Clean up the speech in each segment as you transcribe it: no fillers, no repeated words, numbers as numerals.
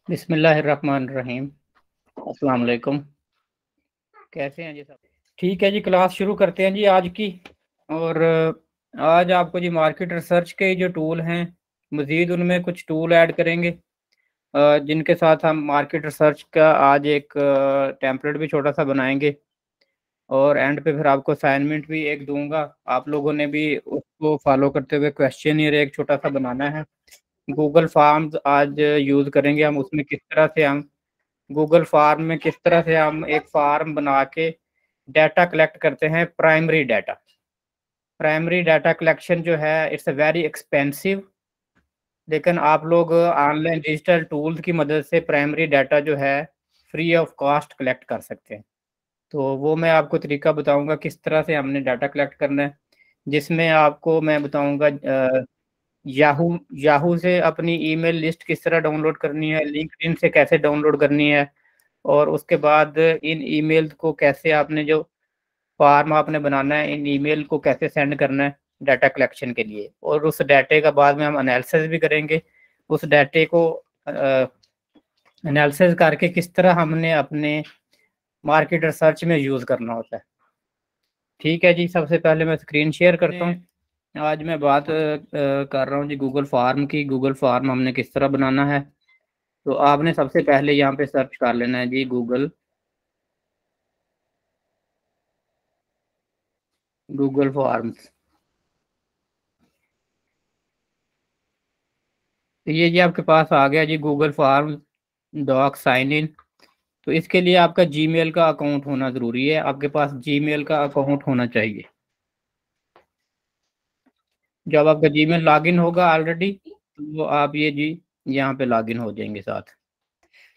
बिस्मिल्लाहिर्रहमानिर्रहीम। अस्सलाम वालेकुम। कैसे हैं जी सब? ठीक है जी, क्लास शुरू करते हैं जी आज की। और आज आपको जी मार्केट रिसर्च के जो टूल हैं, मज़ीद उनमें कुछ टूल ऐड करेंगे, जिनके साथ हम मार्केट रिसर्च का आज एक टेम्पलेट भी छोटा सा बनाएंगे। और एंड पे फिर आपको असाइनमेंट भी एक दूंगा, आप लोगों ने भी उसको फॉलो करते हुए क्वेश्चन एक छोटा सा बनाना है। गूगल फॉर्म्स आज यूज़ करेंगे हम, उसमें किस तरह से हम गूगल फार्म में किस तरह से हम एक फार्म बना के डाटा कलेक्ट करते हैं। प्राइमरी डाटा कलेक्शन जो है इट्स अ वेरी एक्सपेंसिव, लेकिन आप लोग ऑनलाइन डिजिटल टूल्स की मदद से प्राइमरी डाटा जो है फ्री ऑफ कॉस्ट कलेक्ट कर सकते हैं। तो वो मैं आपको तरीका बताऊंगा किस तरह से हमने डाटा कलेक्ट करना है, जिसमें आपको मैं बताऊंगा याहू याहू से अपनी ईमेल लिस्ट किस तरह डाउनलोड करनी है, लिंक्डइन से कैसे डाउनलोड करनी है, और उसके बाद इन ईमेल को कैसे आपने जो फॉर्म आपने बनाना है, इन ईमेल को कैसे सेंड करना है डाटा कलेक्शन के लिए। और उस डाटे का बाद में हम एनालिसिस भी करेंगे, उस डाटे को एनालिसिस करके किस तरह हमने अपने मार्केट रिसर्च में यूज़ करना होता है। ठीक है जी, सबसे पहले मैं स्क्रीन शेयर करता हूँ। आज मैं बात कर रहा हूँ जी गूगल फार्म की। गूगल फार्म हमने किस तरह बनाना है, तो आपने सबसे पहले यहाँ पे सर्च कर लेना है जी गूगल फॉर्म्स। तो ये जी आपके पास आ गया जी Google form doc sign in. तो इसके लिए आपका जीमेल का अकाउंट होना ज़रूरी है, आपके पास जीमेल का अकाउंट होना चाहिए। जब आपका जीमेल लॉगिन होगा ऑलरेडी, तो आप ये जी यहाँ पे लॉगिन हो जाएंगे साथ।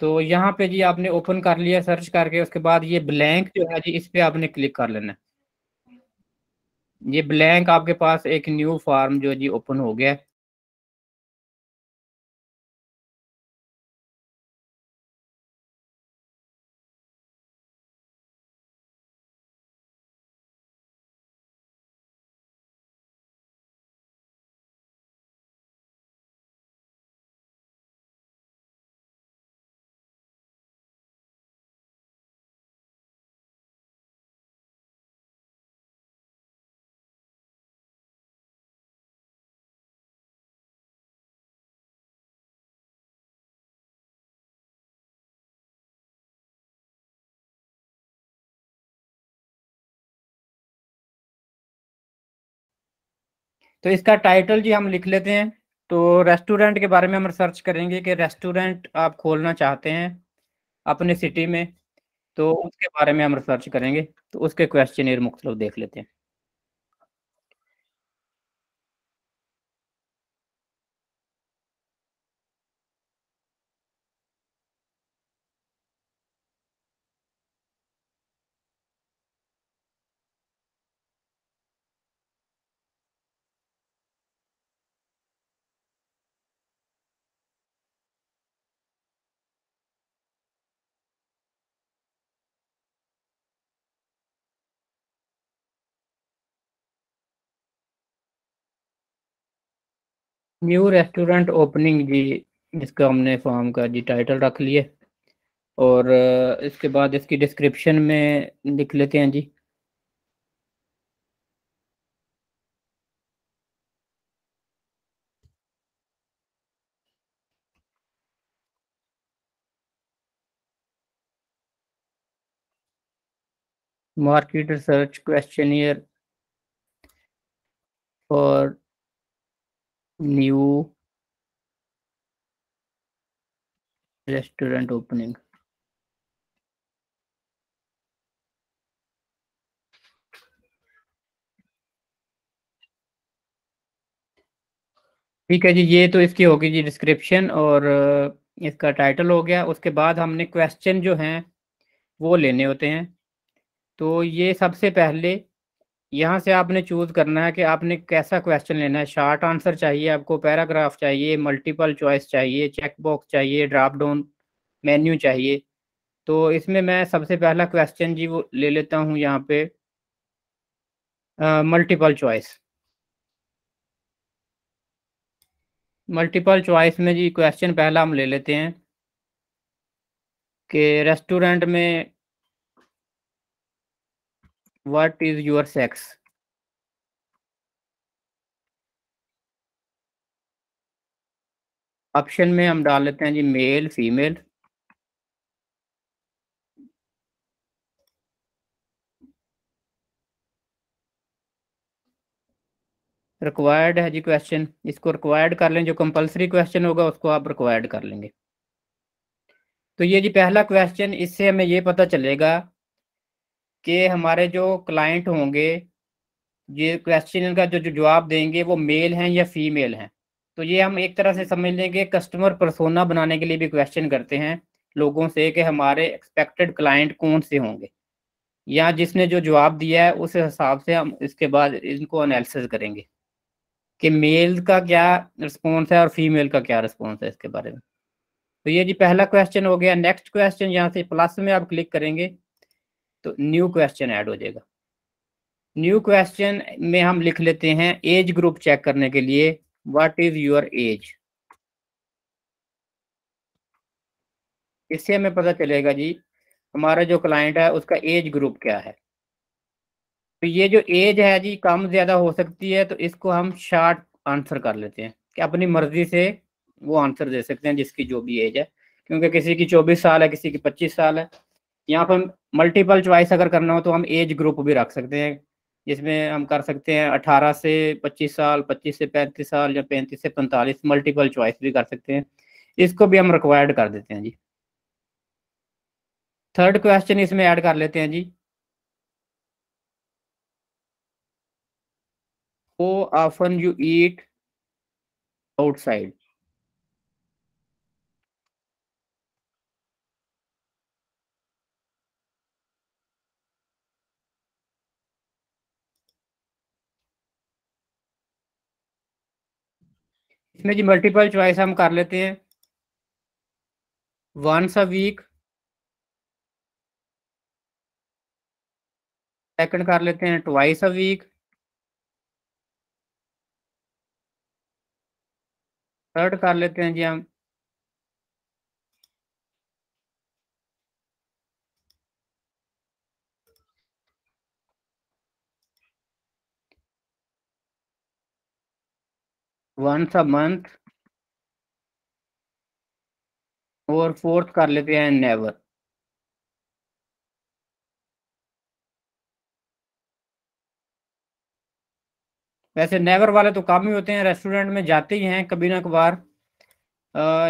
तो यहाँ पे जी आपने ओपन कर लिया सर्च करके, उसके बाद ये ब्लैंक जो है जी इस पे आपने क्लिक कर लेना है। ये ब्लैंक आपके पास एक न्यू फॉर्म जो जी ओपन हो गया है। तो इसका टाइटल जी हम लिख लेते हैं। तो रेस्टोरेंट के बारे में हम रिसर्च करेंगे कि रेस्टोरेंट आप खोलना चाहते हैं अपने सिटी में, तो उसके बारे में हम रिसर्च करेंगे। तो उसके क्वेश्चन मुख्तलिफ देख लेते हैं। न्यू रेस्टोरेंट ओपनिंग जी, इसका हमने फॉर्म का जी टाइटल रख लिए। और इसके बाद इसकी डिस्क्रिप्शन में लिख लेते हैं जी market research questionnaire for new restaurant opening. ठीक है जी, ये तो इसकी होगी जी डिस्क्रिप्शन, और इसका टाइटल हो गया। उसके बाद हमने क्वेश्चन जो हैं वो लेने होते हैं। तो ये सबसे पहले यहाँ से आपने चूज़ करना है कि आपने कैसा क्वेश्चन लेना है। शॉर्ट आंसर चाहिए आपको, पैराग्राफ चाहिए, मल्टीपल चॉइस चाहिए, चेक बॉक्स चाहिए, ड्रॉप डाउन मेन्यू चाहिए। तो इसमें मैं सबसे पहला क्वेश्चन जी वो ले लेता हूँ यहाँ पे, मल्टीपल चॉइस। मल्टीपल चॉइस में जी क्वेश्चन पहला हम ले लेते हैं कि रेस्टोरेंट में what is your sex. Option में हम डाल लेते हैं जी मेल फीमेल। रिक्वायर्ड है जी क्वेश्चन, इसको रिक्वायर्ड कर लें, जो कंपलसरी क्वेश्चन होगा उसको आप रिक्वायर्ड कर लेंगे। तो ये जी पहला क्वेश्चन, इससे हमें ये पता चलेगा कि हमारे जो क्लाइंट होंगे, ये क्वेश्चन का जो जो जवाब देंगे वो मेल हैं या फीमेल हैं। तो ये हम एक तरह से समझ लेंगे कस्टमर पर्सोना बनाने के लिए भी क्वेश्चन करते हैं लोगों से कि हमारे एक्सपेक्टेड क्लाइंट कौन से होंगे, या जिसने जो जवाब दिया है उस हिसाब से हम इसके बाद इनको एनालिसिस करेंगे कि मेल का क्या रिस्पॉन्स है और फीमेल का क्या रिस्पॉन्स है इसके बारे में। तो ये जी पहला क्वेश्चन हो गया। नेक्स्ट क्वेश्चन, यहाँ से प्लस में आप क्लिक करेंगे तो न्यू क्वेश्चन ऐड हो जाएगा। न्यू क्वेश्चन में हम लिख लेते हैं एज ग्रुप चेक करने के लिए, व्हाट इज योर एज। इससे हमें पता चलेगा जी हमारा जो क्लाइंट है उसका एज ग्रुप क्या है। तो ये जो एज है जी कम ज़्यादा हो सकती है, तो इसको हम शॉर्ट आंसर कर लेते हैं कि अपनी मर्जी से वो आंसर दे सकते हैं जिसकी जो भी एज है, क्योंकि किसी की 24 साल है, किसी की 25 साल है। यहाँ पर मल्टीपल चॉइस अगर करना हो तो हम एज ग्रुप भी रख सकते हैं, जिसमें हम कर सकते हैं 18 से 25 साल, 25 से 35 साल, या 35 से 45, मल्टीपल चॉइस भी कर सकते हैं। इसको भी हम रिक्वायर्ड कर देते हैं जी। थर्ड क्वेश्चन इसमें ऐड कर लेते हैं जी, ओ ऑफन यू ईट आउटसाइड। इसमें जी मल्टीपल चॉइस हम कर लेते हैं, वंस अ वीक। सेकंड कर लेते हैं ट्वाइस अ वीक। थर्ड कर लेते हैं जी हम वंस अ मंथ। और फोर्थ कर लेते हैं नेवर। वैसे नेवर वाले तो कम ही होते हैं, रेस्टोरेंट में जाते ही हैं कभी ना कभार।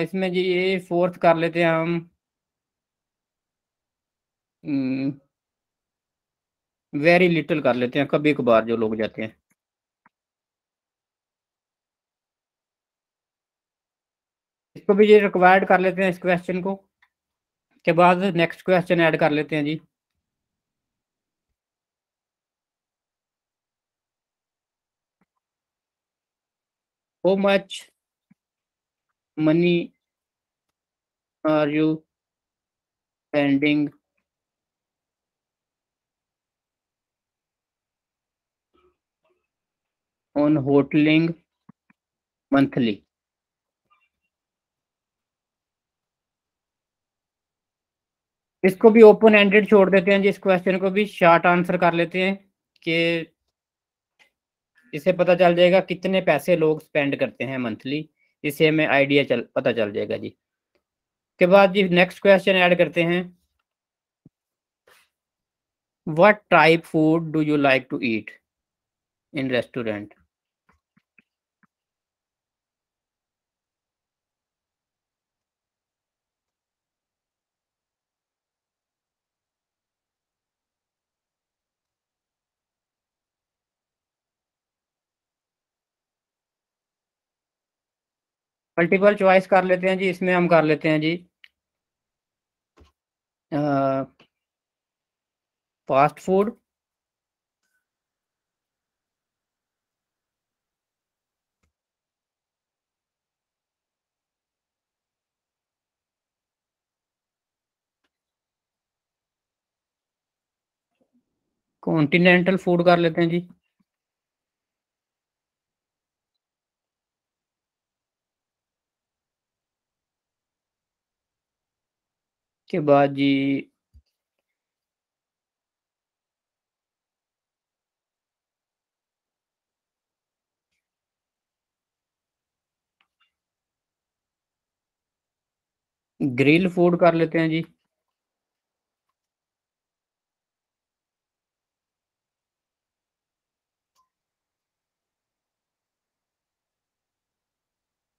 इसमें जी ये फोर्थ कर लेते हैं हम वेरी लिटिल कर लेते हैं, कभी कभार जो लोग जाते हैं। इसको भी ये रिक्वायर्ड कर लेते हैं इस क्वेश्चन को। के बाद नेक्स्ट क्वेश्चन ऐड कर लेते हैं जी, how much money are you spending on hoteling monthly. इसको भी ओपन एंडेड छोड़ देते हैं जी, इस क्वेश्चन को भी शॉर्ट आंसर कर लेते हैं कि इससे पता चल जाएगा कितने पैसे लोग स्पेंड करते हैं मंथली। इससे हमें आइडिया पता चल जाएगा जी। के बाद जी नेक्स्ट क्वेश्चन ऐड करते हैं, what type food do you like to eat in restaurant. Multiple choice कर लेते हैं जी, इसमें हम कर लेते हैं जी फास्ट फूड, कॉन्टिनेंटल फूड कर लेते हैं जी। के बाद जी ग्रिल फूड कर लेते हैं जी।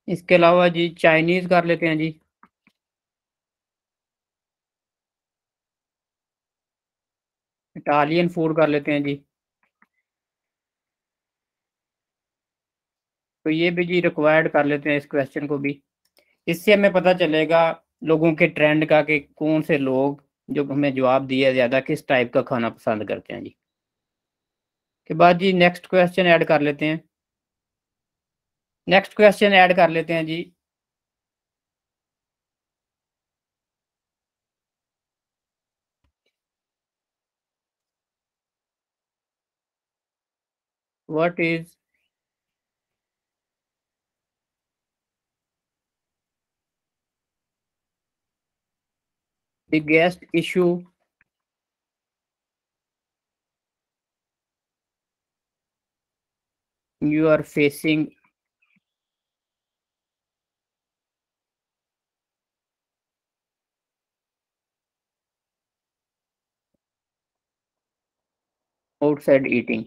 इसके अलावा जी चाइनीज़ कर लेते हैं जी। इटालियन फूड कर लेते हैं जी। तो ये भी जी रिक्वायर्ड कर लेते हैं इस क्वेश्चन को भी। इससे हमें पता चलेगा लोगों के ट्रेंड का कि कौन से लोग जो हमें जवाब दिया ज़्यादा किस टाइप का खाना पसंद करते हैं जी। के बाद जी नेक्स्ट क्वेश्चन ऐड कर लेते हैं। नेक्स्ट क्वेश्चन ऐड कर लेते हैं जी। What is biggest issue you are facing outside eating.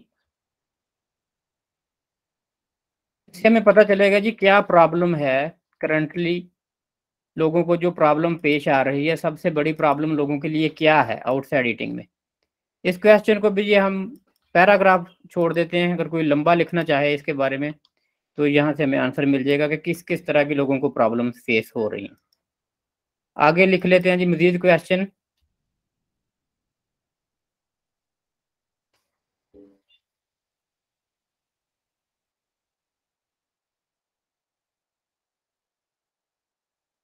इससे हमें पता चलेगा जी क्या प्रॉब्लम है करंटली, लोगों को जो प्रॉब्लम पेश आ रही है, सबसे बड़ी प्रॉब्लम लोगों के लिए क्या है आउटसाइड ईटिंग में। इस क्वेश्चन को भी ये हम पैराग्राफ छोड़ देते हैं, अगर कोई लंबा लिखना चाहे इसके बारे में तो यहाँ से हमें आंसर मिल जाएगा कि किस किस तरह के लोगों को प्रॉब्लम फेस हो रही हैं। आगे लिख लेते हैं जी मजीद question.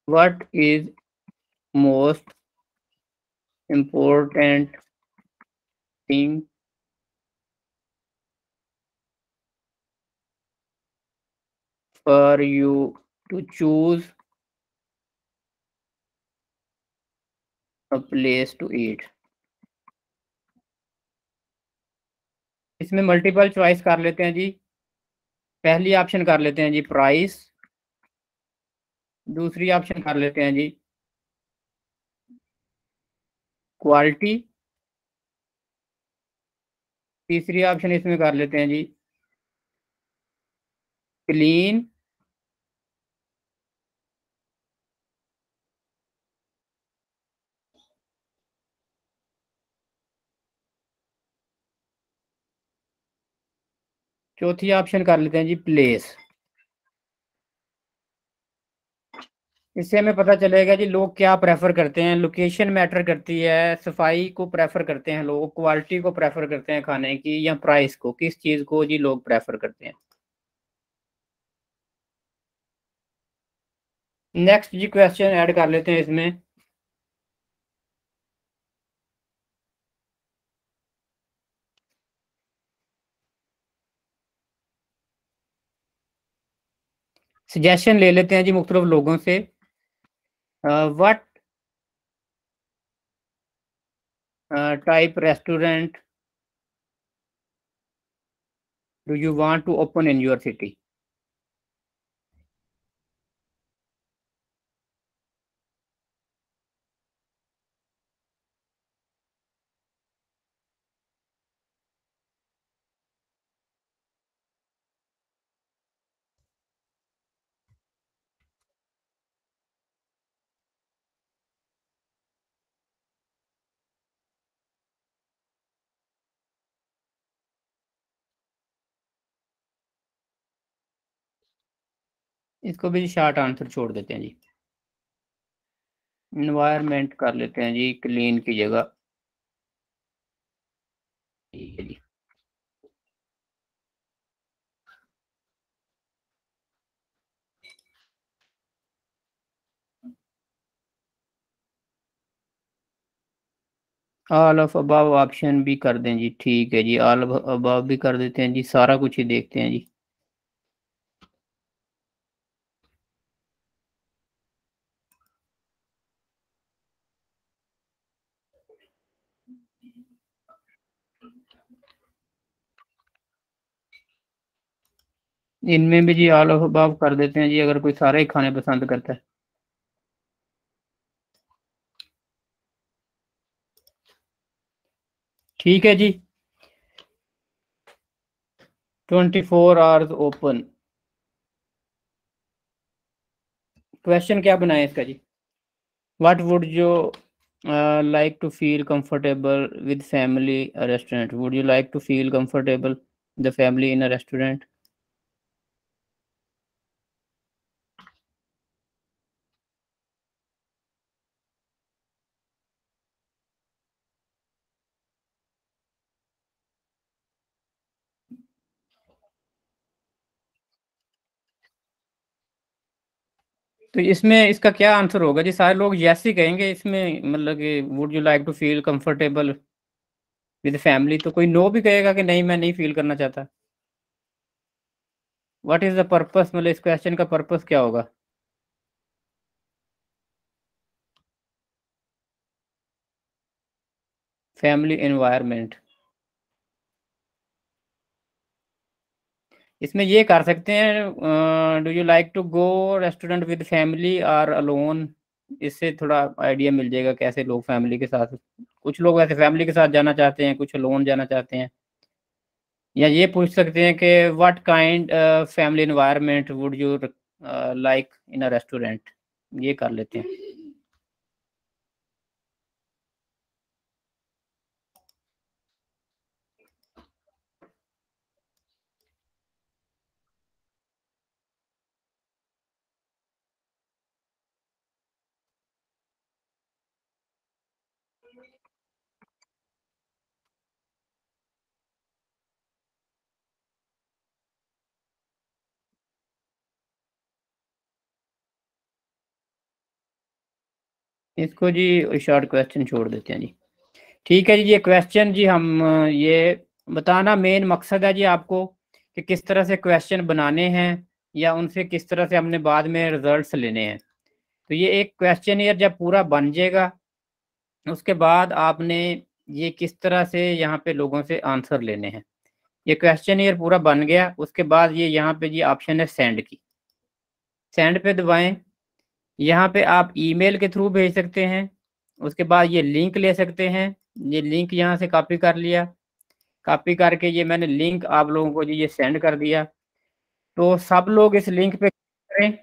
What is most important thing for you to choose a place to eat. इसमें मल्टीपल चॉइस कर लेते हैं जी। पहली ऑप्शन कर लेते हैं जी प्राइस। दूसरी ऑप्शन कर लेते हैं जी क्वालिटी। तीसरी ऑप्शन इसमें कर लेते हैं जी क्लीन। चौथी ऑप्शन कर लेते हैं जी प्लेस। इससे हमें पता चलेगा जी लोग क्या प्रेफर करते हैं। लोकेशन मैटर करती है, सफाई को प्रेफर करते हैं लोग, क्वालिटी को प्रेफर करते हैं खाने की, या प्राइस को, किस चीज़ को जी लोग प्रेफर करते हैं। नेक्स्ट जी क्वेश्चन ऐड कर लेते हैं इसमें। सजेशन ले लेते हैं जी मुख्तलिफ लोगों से। What type restaurant do you want to open in your city. इसको भी शॉर्ट आंसर छोड़ देते हैं जी। इन्वायरमेंट कर लेते हैं जी क्लीन की जगह। ठीक है जी। ऑल ऑफ अबव ऑप्शन भी कर दें जी। ठीक है जी, ऑल ऑफ अबव भी कर देते हैं जी, सारा कुछ ही देखते हैं जी। इनमें भी जी ऑल ऑफ अबव कर देते हैं जी, अगर कोई सारे ही खाने पसंद करता है। ठीक है जी। 24 आवर्स ओपन। क्वेश्चन क्या बनाए इसका जी? What would you like to feel comfortable with family restaurant? Would you like to feel comfortable the family in a restaurant? तो इसमें इसका क्या आंसर होगा जी? सारे लोग यस ही कहेंगे इसमें, मतलब कि would you like to feel comfortable with family, तो कोई नो भी कहेगा कि नहीं मैं नहीं फील करना चाहता। व्हाट इज द पर्पस, मतलब इस क्वेश्चन का पर्पस क्या होगा? Family environment. इसमें ये कर सकते हैं, do you like to go restaurant with family और अलोन? इससे थोड़ा आइडिया मिल जाएगा कैसे लोग फैमिली के साथ, कुछ लोग वैसे फैमिली के साथ जाना चाहते हैं, कुछ अलोन जाना चाहते हैं। या ये पूछ सकते हैं कि what kind family environment would you like in a restaurant? ये कर लेते हैं। इसको जी शॉर्ट क्वेश्चन छोड़ देते हैं जी। ठीक है जी, ये क्वेश्चन जी हम ये बताना मेन मकसद है जी आपको कि किस तरह से क्वेश्चन बनाने हैं या उनसे किस तरह से हमने बाद में रिजल्ट्स लेने हैं। तो ये एक क्वेश्चन जब पूरा बन जाएगा, उसके बाद आपने ये किस तरह से यहाँ पे लोगों से आंसर लेने हैं। ये क्वेश्चन पूरा बन गया, उसके बाद ये यहाँ पे ये ऑप्शन है सेंड की। सेंड पे दबाएं। यहाँ पे आप ईमेल के थ्रू भेज सकते हैं। उसके बाद ये लिंक ले सकते हैं। ये लिंक यहाँ से कॉपी कर लिया। कॉपी करके ये मैंने लिंक आप लोगों को जी ये सेंड कर दिया। तो सब लोग इस लिंक पे करें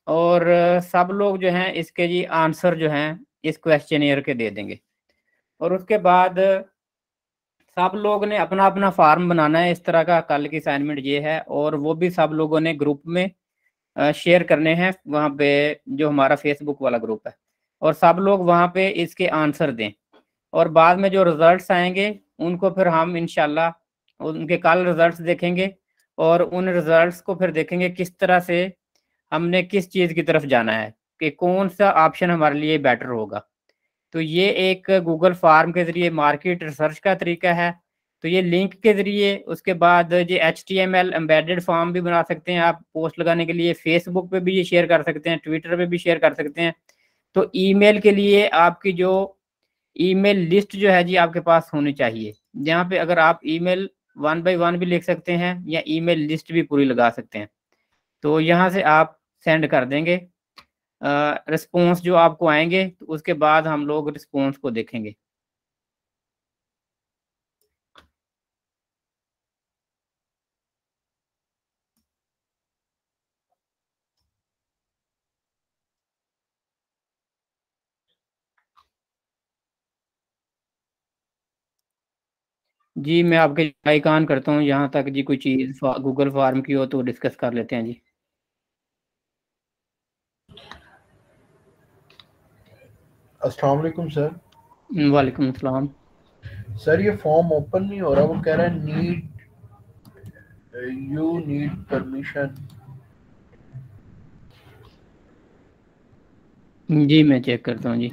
और सब लोग जो हैं इसके जी आंसर जो हैं इस क्वेश्चनियर के दे देंगे। और उसके बाद सब लोग ने अपना अपना फार्म बनाना है इस तरह का। कल की असाइनमेंट ये है, और वो भी सब लोगों ने ग्रुप में शेयर करने हैं वहाँ पे, जो हमारा फेसबुक वाला ग्रुप है। और सब लोग वहाँ पे इसके आंसर दें। और बाद में जो रिजल्ट्स आएंगे उनको फिर हम इंशाल्लाह उनके कल रिजल्ट्स देखेंगे, और उन रिजल्ट्स को फिर देखेंगे किस तरह से हमने किस चीज़ की तरफ जाना है, कि कौन सा ऑप्शन हमारे लिए बेटर होगा। तो ये एक गूगल फार्म के ज़रिए मार्केट रिसर्च का तरीका है। तो ये लिंक के ज़रिए, उसके बाद ये HTML एम्बेडेड फॉर्म भी बना सकते हैं आप पोस्ट लगाने के लिए। फेसबुक पे भी ये शेयर कर सकते हैं, ट्विटर पे भी शेयर कर सकते हैं। तो ईमेल के लिए आपकी जो ईमेल लिस्ट जो है जी आपके पास होनी चाहिए, जहाँ पे अगर आप ईमेल वन बाय वन भी लिख सकते हैं या ईमेल लिस्ट भी पूरी लगा सकते हैं। तो यहाँ से आप सेंड कर देंगे रिस्पॉन्स जो आपको आएंगे, तो उसके बाद हम लोग रिस्पॉन्स को देखेंगे। जी मैं आपके माइक ऑन करता हूँ, यहाँ तक जी कोई चीज़ गूगल फार्म की हो तो डिस्कस कर लेते हैं जी। अस्सलाम वालेकुम सर। वालेकुम अस्सलाम। सर ये फॉर्म ओपन नहीं हो रहा, वो कह रहा है यू नीड परमिशन। जी मैं चेक करता हूँ जी।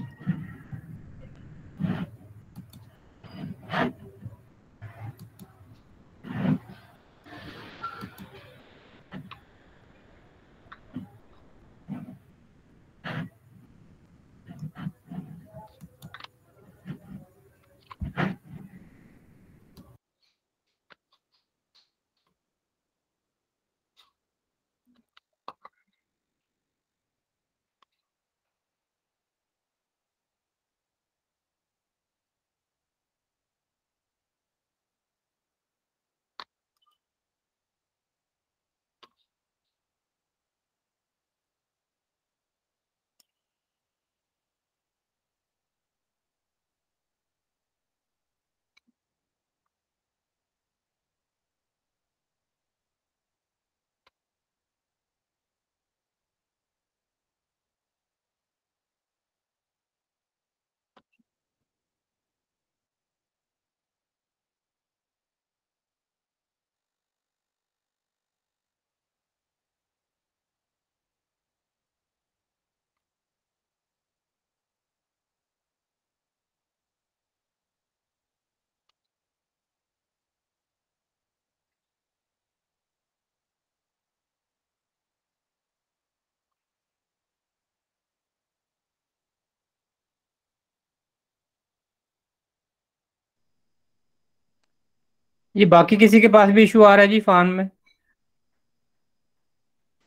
ये बाकी किसी के पास भी इशू आ रहा है जी फॉर्म में?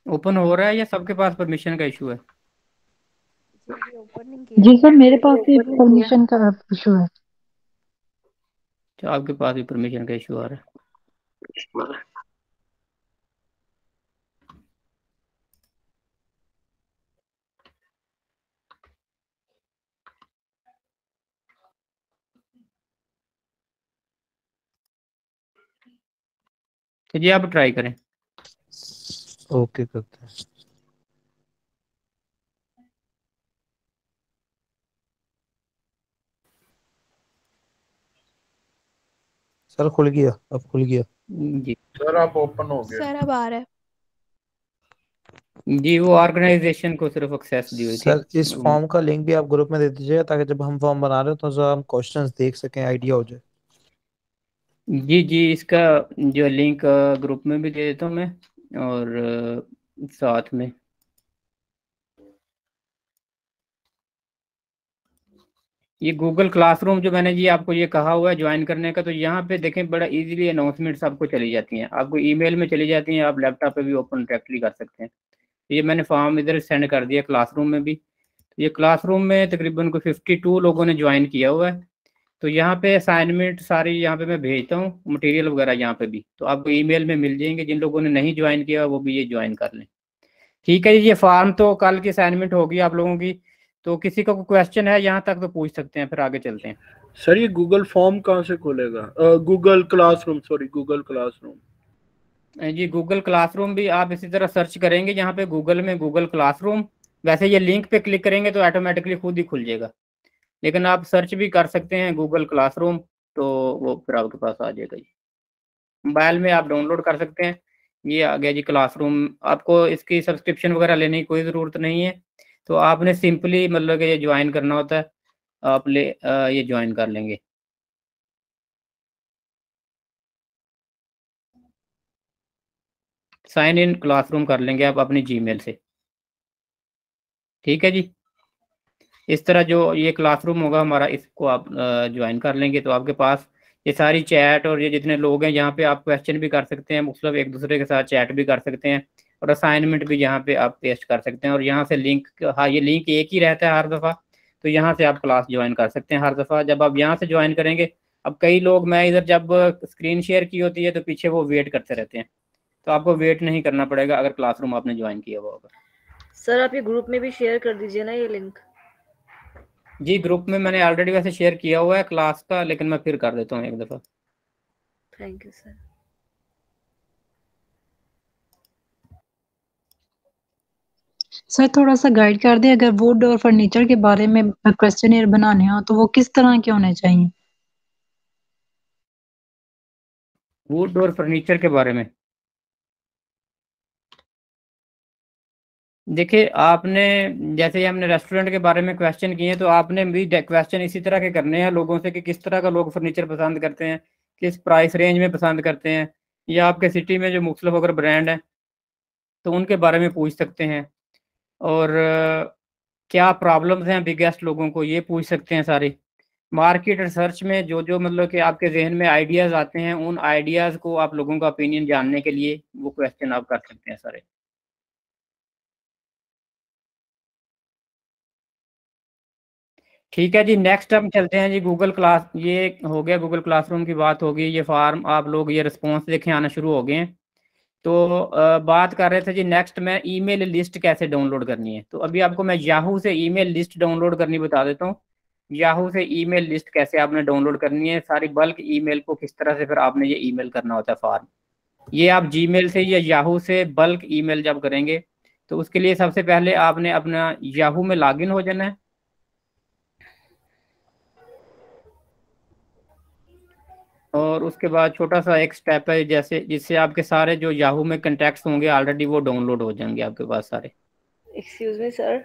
ओपन हो रहा है या सबके पास परमिशन का इशू है? जी ओपन नहीं किया। जी सर, मेरे पास भी परमिशन का इशू है। तो आपके पास भी परमिशन का इशू आ रहा है। तो जी आप ट्राई करें। ओके करते हैं। सर खुल गया, अब खुल गया जी सर आप ओपन हो गए। सर अब आ रहा है। जी, वो ऑर्गेनाइजेशन को सिर्फ एक्सेस दी हुई थी। सर इस फॉर्म का लिंक भी आप ग्रुप में दे दीजिएगा ताकि जब हम फॉर्म बना रहे हो तो जो हम क्वेश्चंस देख सकें, आइडिया हो जाए। जी जी, इसका जो लिंक ग्रुप में भी दे देता हूँ मैं, और साथ में ये गूगल क्लासरूम जो मैंने जी आपको ये कहा हुआ है ज्वाइन करने का, तो यहाँ पे देखें बड़ा इजीली अनाउंसमेंट्स आपको चली जाती हैं, आपको ईमेल में चली जाती हैं, आप लैपटॉप पे भी ओपन डायरेक्टली कर सकते हैं। तो ये मैंने फॉर्म इधर सेंड कर दिया क्लासरूम में भी। तो ये क्लासरूम में तकरीबन को 52 लोगों ने ज्वाइन किया हुआ है। तो यहाँ पे असाइनमेंट सारी यहाँ पे मैं भेजता हूँ, मटेरियल वगैरह यहाँ पे भी, तो आपको ईमेल में मिल जाएंगे। जिन लोगों ने नहीं ज्वाइन किया वो भी ये ज्वाइन कर लें। ठीक है जी, ये फॉर्म तो कल की असाइनमेंट होगी आप लोगों की। तो किसी का कोई क्वेश्चन है यहाँ तक तो पूछ सकते हैं, फिर आगे चलते हैं। सर ये गूगल फॉर्म कहाँ से खोलेगा? Google classroom, sorry Google classroom. जी गूगल क्लासरूम भी आप इसी तरह सर्च करेंगे यहाँ पे गूगल में, गूगल क्लासरूम। वैसे ये लिंक पे क्लिक करेंगे तो ऑटोमेटिकली खुद ही खुल जाएगा, लेकिन आप सर्च भी कर सकते हैं गूगल क्लासरूम, तो वो फिर आपके पास आ जाएगा जी। मोबाइल में आप डाउनलोड कर सकते हैं। ये आ गया जी क्लासरूम। आपको इसकी सब्सक्रिप्शन वगैरह लेने की कोई ज़रूरत नहीं है। तो आपने सिंपली मतलब कि ये ज्वाइन करना होता है, आप ये ज्वाइन कर लेंगे। साइन इन क्लासरूम कर लेंगे आप अपनी जीमेल से। ठीक है जी, इस तरह जो ये क्लासरूम होगा हमारा, इसको आप ज्वाइन कर लेंगे तो आपके पास ये सारी चैट और ये जितने लोग हैं यहाँ पे आप क्वेश्चन भी कर सकते हैं, मतलब एक दूसरे के साथ चैट भी कर सकते हैं, और असाइनमेंट भी यहाँ पे आप पेस्ट कर सकते हैं। और यहाँ से लिंक, हाँ ये लिंक एक ही रहता है हर दफ़ा, तो यहाँ से आप क्लास ज्वाइन कर सकते हैं हर दफ़ा जब आप यहाँ से ज्वाइन करेंगे। अब कई लोग, मैं इधर जब स्क्रीन शेयर की होती है तो पीछे वो वेट करते रहते हैं, तो आपको वेट नहीं करना पड़ेगा अगर क्लासरूम आपने ज्वाइन किया हुआ होगा। सर आप ये ग्रुप में भी शेयर कर दीजिए ना ये लिंक। जी ग्रुप में मैंने ऑलरेडी वैसे शेयर किया हुआ है क्लास का, लेकिन मैं फिर कर देता हूँ एक दफ़ा। Thank you sir. सर थोड़ा सा गाइड कर दे, अगर वुड और फर्नीचर के बारे में क्वेश्चनियर बनाने हो तो वो किस तरह के होने चाहिए? वुड और फर्नीचर के बारे में देखिए, आपने जैसे ही हमने रेस्टोरेंट के बारे में क्वेश्चन किए हैं, तो आपने भी क्वेश्चन इसी तरह के करने हैं लोगों से कि किस तरह का लोग फर्नीचर पसंद करते हैं, किस प्राइस रेंज में पसंद करते हैं, या आपके सिटी में जो मुख्तलिफ अगर ब्रांड हैं तो उनके बारे में पूछ सकते हैं। और क्या प्रॉब्लम्स हैं बिगेस्ट लोगों को, ये पूछ सकते हैं सारे। मार्केट रिसर्च में जो जो मतलब कि आपके जहन में आइडियाज़ आते हैं, उन आइडियाज़ को आप लोगों का ओपिनियन जानने के लिए वो क्वेश्चन आप कर सकते हैं सारे। ठीक है जी, नेक्स्ट हम चलते हैं जी गूगल क्लास। ये हो गया गूगल क्लासरूम की बात होगी, ये फार्म आप लोग ये रिस्पॉन्स देखें आना शुरू हो गए हैं। तो बात कर रहे थे जी नेक्स्ट में ईमेल लिस्ट कैसे डाउनलोड करनी है। तो अभी आपको मैं याहू से ईमेल लिस्ट डाउनलोड करनी बता देता हूँ। याहू से ईमेल लिस्ट कैसे आपने डाउनलोड करनी है, सारी बल्क ईमेल को किस तरह से फिर आपने ये ईमेल करना होता है फॉर्म। ये आप जीमेल से या याहू से बल्क ईमेल जब करेंगे, तो उसके लिए सबसे पहले आपने अपना याहू में लॉगिन हो जाना है। और उसके बाद छोटा सा एक स्टेप है, जैसे जिससे आपके सारे जो याहू में कंटैक्ट्स होंगे ऑलरेडी वो डाउनलोड हो जाएंगे आपके पास सारे। एक्सक्यूज मी सर,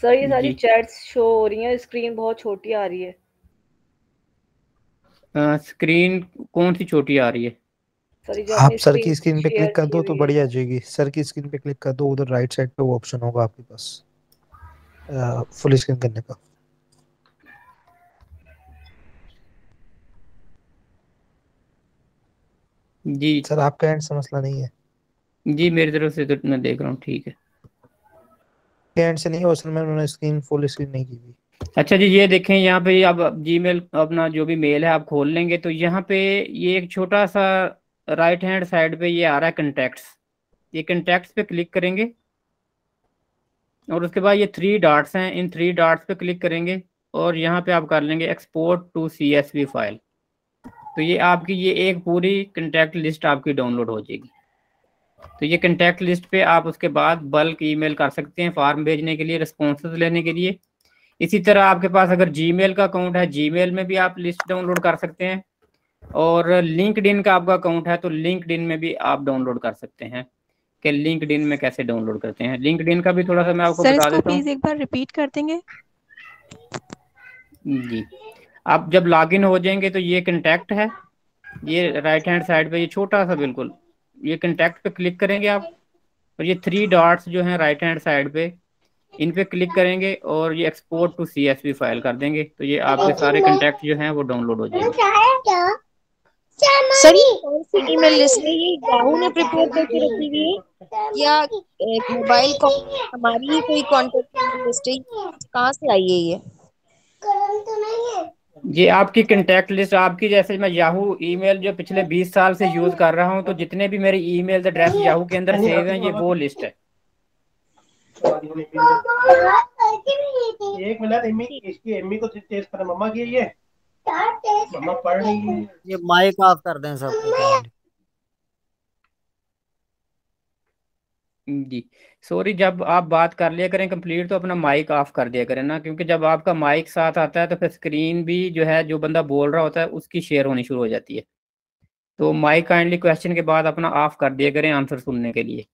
सर ये सारी जी चैट्स शो हो रही हैं, स्क्रीन बहुत छोटी आ रही है। स्क्रीन कौन सी छोटी आ रही है? सर ये जो आप आपने सर की स्क्रीन स्क्रीन पे शेयर क्लिक कर की दो तो हुई है। बढ़िया आ जाएगी। सर की स्क्रीन पे क्लिक कर दो, उधर राइट साइड पे वो ऑप्शन होगा आपके पास फुल स्क्रीन करने का। जी सर आपका एंड से मसला नहीं है, जी, मेरी तरफ से तो मैं देख रहा हूँ, ठीक है। के एंड से नहीं है, असल में उन्होंने स्क्रीन फुल स्क्रीन नहीं की हुई। अच्छा जी, ये देखें यहाँ पे, अब जीमेल अपना जो भी मेल है आप खोल लेंगे तो यहाँ पे ये एक छोटा सा राइट हैंड साइड पे ये आ रहा है कंटैक्ट्स। ये कंटैक्ट्स पे क्लिक करेंगे और उसके बाद ये 3 डॉट्स हैं, इन 3 डॉट्स पे क्लिक करेंगे और यहाँ पे आप कर लेंगे एक्सपोर्ट टू CSV फाइल। तो ये आपकी ये एक पूरी कंटैक्ट लिस्ट आपकी डाउनलोड हो जाएगी। तो ये कंटैक्ट लिस्ट पे आप उसके बाद बल्क ईमेल कर सकते हैं फॉर्म भेजने के लिए, रिस्पॉन्सेज लेने के लिए। इसी तरह आपके पास अगर जीमेल का अकाउंट है, जीमेल में भी आप लिस्ट डाउनलोड कर सकते हैं। और लिंक्डइन का आपका अकाउंट है तो लिंक्डइन में भी आप डाउनलोड कर सकते हैं। कि लिंक्डइन में कैसे डाउनलोड करते हैं, लिंक्डइन का भी थोड़ा सा मैं आपको सर बता इसको देता हूँ। प्लीज एक बार रिपीट कर देंगे। जी, आप जब लॉगिन हो जाएंगे तो ये कंटैक्ट है, ये राइट हैंड साइड पे ये छोटा सा बिल्कुल, ये कंटैक्ट पे क्लिक करेंगे आप और ये 3 डॉट्स जो हैं राइट हैंड साइड पे, इन पे क्लिक करेंगे और ये एक्सपोर्ट टू CSV फाइल कर देंगे तो ये आपके सारे कंटैक्ट जो हैं वो डाउनलोड हो जाएंगे। सर ये कौन सी ईमेल लिस्ट है, ये याहू ने प्रिपेयर करके रखी हुई है या एक मोबाइल हमारी ही कोई कॉन्टेक्ट ईमेल लिस्ट है, कहाँ से आई है ये? ये आपकी कंटैक्ट लिस्ट आपकी, जैसे मैं याहू ईमेल जो पिछले 20 साल से यूज कर रहा हूँ तो जितने भी मेरे ईमेल एड्रेस याहू के अंदर सेव हैं ये वो लिस्ट है। एक मिनट, एम्मी इसकी, एम्मी को तेज कर, मम्मा की ये मम्मा पढ़ रही है। ये माइक ऑफ कर दें सबको। जी सॉरी, जब आप बात कर लिया करें कंप्लीट तो अपना माइक ऑफ कर दिया करें ना, क्योंकि जब आपका माइक साथ आता है तो फिर स्क्रीन भी जो है, जो बंदा बोल रहा होता है उसकी शेयर होनी शुरू हो जाती है। तो माइक काइंडली क्वेश्चन के बाद अपना ऑफ कर दिया करें आंसर सुनने के लिए।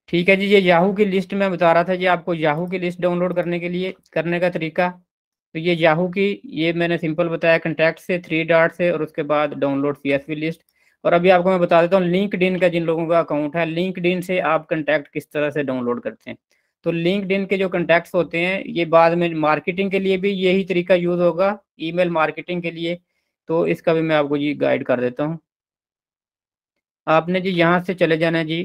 ठीक है जी, ये याहू की लिस्ट मैं बता रहा था जी आपको, याहू की लिस्ट डाउनलोड करने के लिए करने का तरीका। तो ये याहू की, ये मैंने सिंपल बताया, कंटैक्ट से 3 डॉट से और उसके बाद डाउनलोड CSV लिस्ट। और अभी आपको मैं बता देता हूँ लिंक्डइन का, जिन लोगों का अकाउंट है लिंक्डइन से आप कंटैक्ट किस तरह से डाउनलोड करते हैं। तो लिंक्डइन के जो कंटैक्ट्स होते हैं ये बाद में मार्केटिंग के लिए भी यही तरीका यूज होगा, ईमेल मार्केटिंग के लिए। तो इसका भी मैं आपको जी गाइड कर देता हूँ। आपने जी यहाँ से चले जाना है जी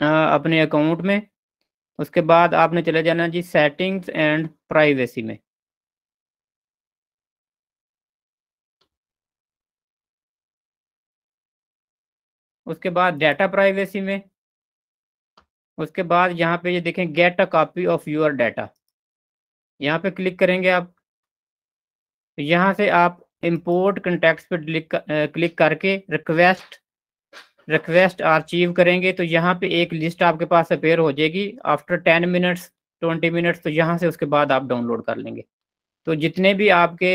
अपने अकाउंट में, उसके बाद आपने चले जाना जी सेटिंग्स एंड प्राइवेसी में। उसके बाद डाटा प्राइवेसी में, उसके बाद यहाँ पे ये देखें get a copy of your data, यहाँ पे क्लिक करेंगे आप। तो यहाँ से आप इंपोर्ट कंटैक्ट्स पे क्लिक करके रिक्वेस्ट आर्चीव करेंगे तो यहाँ पे एक लिस्ट आपके पास अपेयर हो जाएगी आफ्टर 10 मिनट्स 20 मिनट्स। तो यहाँ से उसके बाद आप डाउनलोड कर लेंगे। तो जितने भी आपके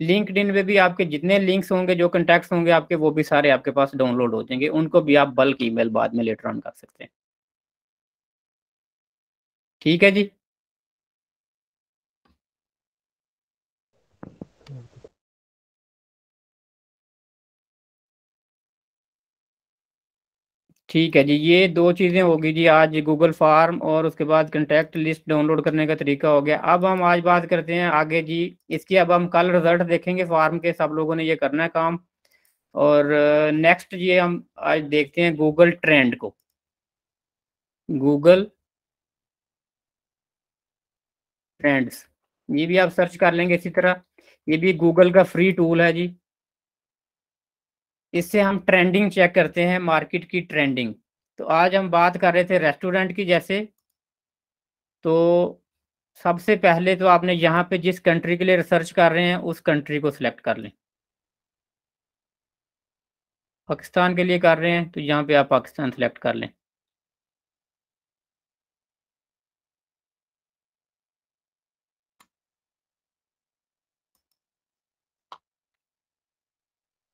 लिंक्डइन में भी आपके जितने लिंक्स होंगे, जो कंटैक्ट्स होंगे आपके, वो भी सारे आपके पास डाउनलोड हो जाएंगे। उनको भी आप बल्क ईमेल बाद में लेटर ऑन कर सकते हैं। ठीक है जी। ठीक है जी, ये 2 चीज़ें होगी जी आज, गूगल फॉर्म और उसके बाद कंटैक्ट लिस्ट डाउनलोड करने का तरीका हो गया। अब हम आज बात करते हैं आगे जी इसकी। अब हम कल रिजल्ट देखेंगे फॉर्म के, सब लोगों ने ये करना है काम। और नेक्स्ट ये हम आज देखते हैं गूगल ट्रेंड को, गूगल ट्रेंड्स। ये भी आप सर्च कर लेंगे इसी तरह, ये भी गूगल का फ्री टूल है जी। इससे हम ट्रेंडिंग चेक करते हैं, मार्केट की ट्रेंडिंग। तो आज हम बात कर रहे थे रेस्टोरेंट की। जैसे तो सबसे पहले तो आपने यहाँ पे जिस कंट्री के लिए रिसर्च कर रहे हैं उस कंट्री को सिलेक्ट कर लें। पाकिस्तान के लिए कर रहे हैं तो यहाँ पे आप पाकिस्तान सिलेक्ट कर लें।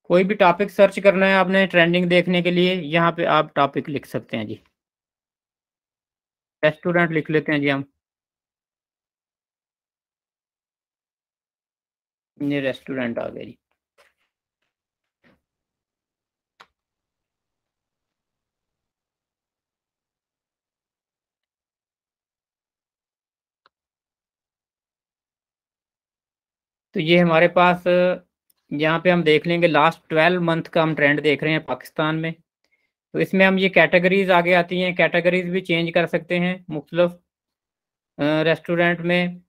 कोई भी टॉपिक सर्च करना है आपने ट्रेंडिंग देखने के लिए, यहाँ पे आप टॉपिक लिख सकते हैं जी। रेस्टोरेंट लिख लेते हैं जी हम, ये रेस्टोरेंट आ गया जी। तो ये हमारे पास यहाँ पे हम देख लेंगे लास्ट 12 मंथ का हम ट्रेंड देख रहे हैं पाकिस्तान में। तो इसमें हम ये कैटेगरीज आगे आती हैं, कैटेगरीज भी चेंज कर सकते हैं मुख्तलिफ रेस्टोरेंट में,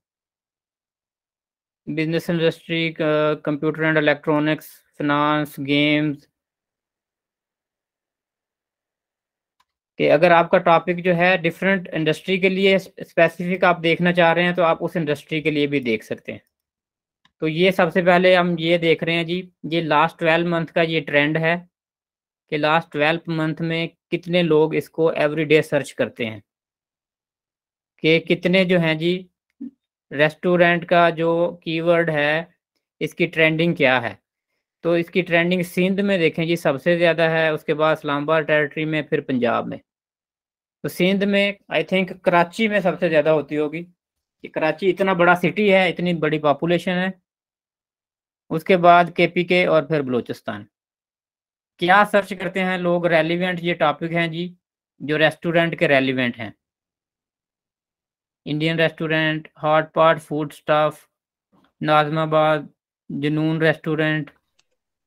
business industry, computer and electronics, finance, games, कि अगर आपका टॉपिक जो है डिफरेंट इंडस्ट्री के लिए स्पेसिफिक आप देखना चाह रहे हैं तो आप उस इंडस्ट्री के लिए भी देख सकते हैं। तो ये सबसे पहले हम ये देख रहे हैं जी, ये लास्ट 12 मंथ का ये ट्रेंड है कि लास्ट 12 मंथ में कितने लोग इसको एवरीडे सर्च करते हैं, कि कितने जो हैं जी रेस्टोरेंट का जो कीवर्ड है इसकी ट्रेंडिंग क्या है। तो इसकी ट्रेंडिंग सिंध में देखें जी सबसे ज़्यादा है, उसके बाद इस्लामाबाद टेरिटरी में, फिर पंजाब में। तो सिंध में आई थिंक कराची में सबसे ज़्यादा होती होगी कि कराची इतना बड़ा सिटी है, इतनी बड़ी पॉपुलेशन है। उसके बाद KPK और फिर बलूचिस्तान। क्या सर्च करते हैं लोग? रेलिवेंट ये टॉपिक हैं जी जो रेस्टोरेंट के रेलिवेंट हैं। Indian restaurant, hot pot, food stuff, Nazimabad, Junoon restaurant.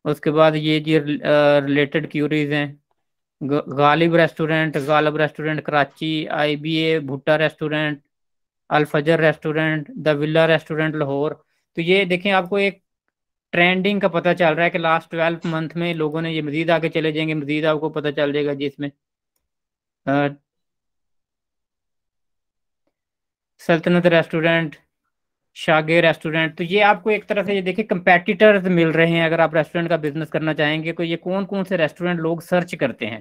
उसके बाद ये जी रिलेटेड क्यूरीज हैं, Ghalib restaurant Karachi, IBA Bhutta restaurant, Al Fajr restaurant, the villa restaurant Lahore. तो ये देखें आपको एक ट्रेंडिंग का पता चल रहा है कि लास्ट 12 मंथ में लोगों ने, ये मजीद आगे चले जाएंगे, मजीद आपको पता चल जाएगा जी इसमें सल्तनत रेस्टोरेंट, शागे रेस्टोरेंट। तो ये आपको एक तरह से ये देखिए कंपेटिटर्स मिल रहे हैं। अगर आप रेस्टोरेंट का बिजनेस करना चाहेंगे तो ये कौन कौन से रेस्टोरेंट लोग सर्च करते हैं,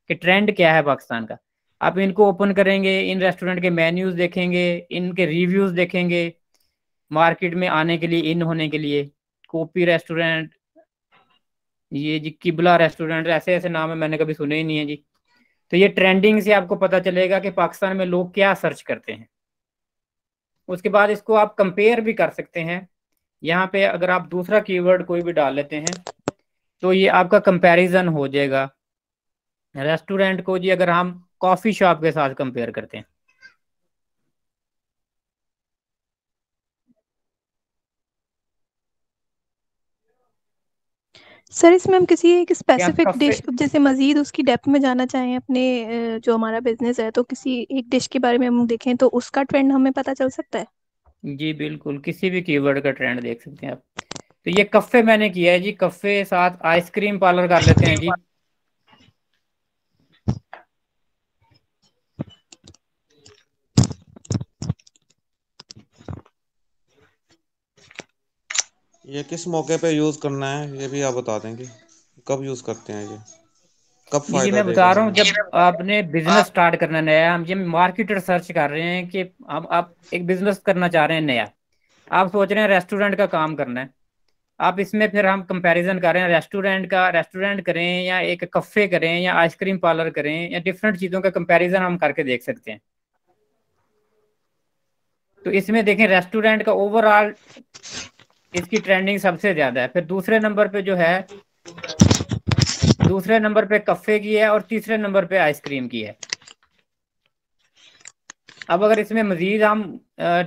कि ट्रेंड क्या है पाकिस्तान का। आप इनको ओपन करेंगे, इन रेस्टोरेंट के मेन्यूज देखेंगे, इनके रिव्यूज देखेंगे, मार्केट में आने के लिए, इन होने के लिए। कॉपी रेस्टोरेंट, ये जी किबला रेस्टोरेंट, ऐसे ऐसे नाम है, मैंने कभी सुने ही नहीं है जी। तो ये ट्रेंडिंग से आपको पता चलेगा कि पाकिस्तान में लोग क्या सर्च करते हैं। उसके बाद इसको आप कंपेयर भी कर सकते हैं। यहाँ पे अगर आप दूसरा कीवर्ड कोई भी डाल लेते हैं तो ये आपका कंपैरिजन हो जाएगा। रेस्टोरेंट को जी अगर हम कॉफ़ी शॉप के साथ कंपेयर करते हैं, सर इसमें हम किसी एक क्या स्पेसिफिक कफ़े, डिश जैसे मजीद उसकी डेप्थ में जाना चाहें अपने जो हमारा बिजनेस है, तो किसी एक डिश के बारे में हम देखें तो उसका ट्रेंड हमें पता चल सकता है? जी बिल्कुल, किसी भी कीवर्ड का ट्रेंड देख सकते हैं आप। तो ये कफ़े मैंने किया है जी, कफ़े साथ आइसक्रीम पार्लर कर लेते हैं जी। ये किस मौके पे यूज करना है ये भी आप बता देंगे, कब यूज करते हैं ये, कब जी फायदा मैं देगा बता रहा हूँ, हमें। जब आपने बिजनेस स्टार्ट करना नया, हम ये मार्केटर सर्च कर रहे हैं कि आप एक बिजनेस करना चाह रहे हैं नया, आप सोच रहे हैं रेस्टोरेंट का काम करना है। आप इसमें फिर हम कंपैरिजन कर रहे हैं रेस्टोरेंट का, रेस्टोरेंट करें या एक कफ़े करें या आइसक्रीम पार्लर करें, या डिफरेंट चीज़ों का कंपैरिजन हम करके देख सकते हैं। तो इसमें देखें रेस्टोरेंट का ओवरऑल इसकी ट्रेंडिंग सबसे ज़्यादा है, फिर दूसरे नंबर पे जो है, दूसरे नंबर पे कफ़े की है और तीसरे नंबर पे आइसक्रीम की है। अब अगर इसमें मजीद हम